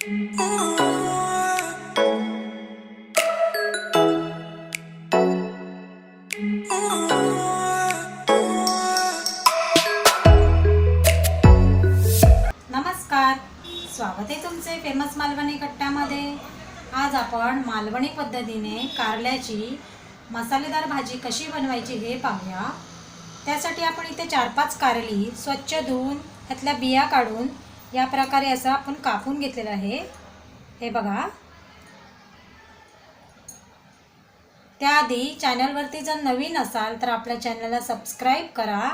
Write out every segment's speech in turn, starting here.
नमस्कार, स्वागत आहे तुमचे फेमस मालवणी कट्ट्यामध्ये। आज आपण मालवणी पद्धतीने कारल्याची मसालेदार भाजी कशी बनवायची हे पाहूया। त्यासाठी आपण इथे 4-5 कारली स्वच्छ धुवून त्यातल्या बिया काढून या प्रकारे असं आपण कापून घेतलेलं आहे। हे बघा। त्याआधी चॅनलवरती जर नवीन असाल तर आपल्या चॅनलला सबस्क्राइब करा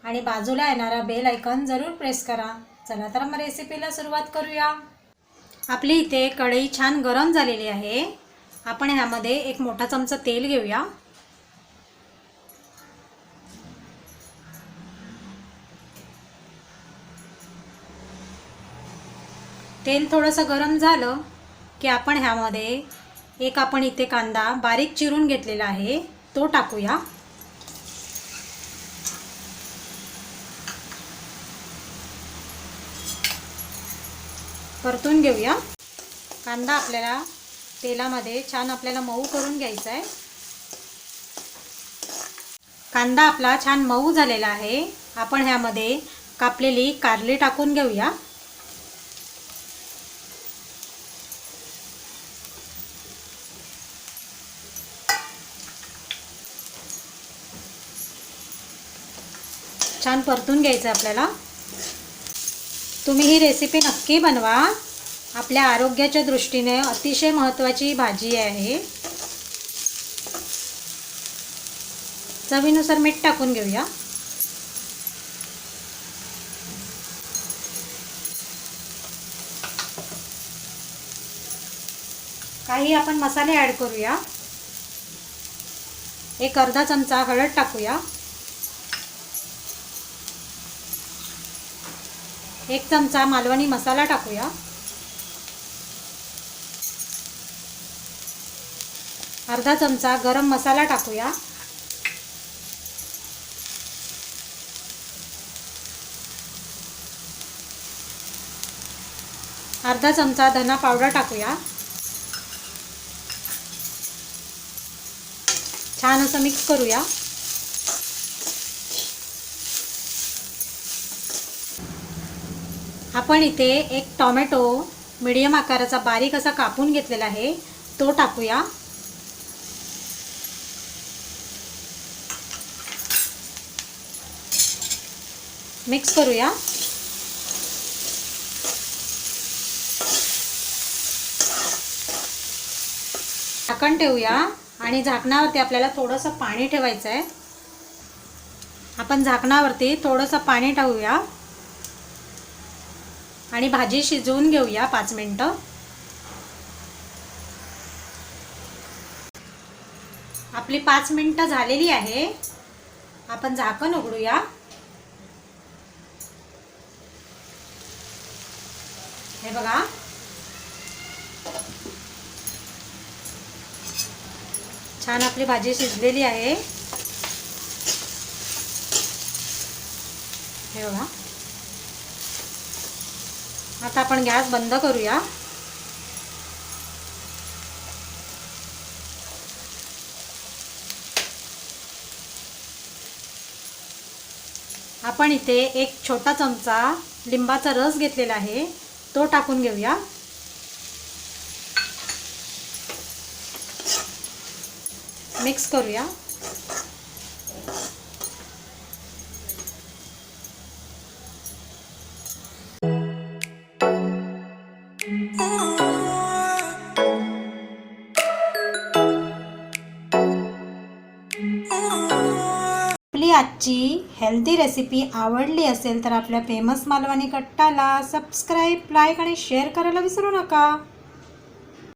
आणि बाजूला येणारा बेल आयकॉन जरूर प्रेस करा। चला तर मग रेसिपीला सुरुवात करूया। आपली इथे कढई छान गरम झालेली आहे। आपण ह्यामध्ये एक मोठा चमचा तेल घेऊया। तेल थोडंसं गरम झालं की आपण ह्यामध्ये आपण इथे कांदा बारीक चिरून घेतलेला आहे तो टाकूया। परतून घेऊया। कांदा आपल्याला तेलामध्ये छान मऊ करून घ्यायचा आहे। कांदा आपला छान मऊ झालेला आहे। आपण ह्यामध्ये कापलेली कारली टाकून घेऊया। छान परतून घ्यायचं आपल्याला। तुम्ही ही रेसिपी नक्की बनवा। आपल्या आरोग्याच्या दृष्टीने अतिशय महत्त्वाची भाजी आहे। चवीनुसार मीठ टाकून घेऊया। काही आपण मसाले ॲड करूया। एक अर्धा चमचा हळद टाकूया। 1 चमचा मालवणी मसाला टाकूया। अर्धा चमचा गरम मसाला टाकूया। अर्धा चमचा धना पावडर टाकूया। छान असं मिक्स करूया। आपण इथे एक टोमॅटो मीडियम आकाराचा बारीक असा कापून घेतलेला आहे तो टाकूया। मिक्स करूया। झाकण ठेवूया आणि झाकणावरती आपल्याला थोडंसं पाणी ठेवायचं आहे। आपण झाकणावरती थोडंसं पाणी ठेवूया आणि भाजी शिजवून घेऊया 5 मिनिटं। आपली 5 मिनिटं झालेली आहे। आपण झाकण उघडूया। हे बघा, छान आपली भाजी शिजलेली आहे। हे बघा। आता आपण गॅस बंद करूया। आपण इथे एक छोटा चमचा लिंबाचा रस घेतलेला आहे तो टाकून घेऊया। मिक्स करूया। आपली आजची हेल्दी रेसिपी आवडली असेल तर आपल्या फेमस मालवणी कट्टाला सबस्क्राइब, लाईक आणि शेअर करायला विसरू नका।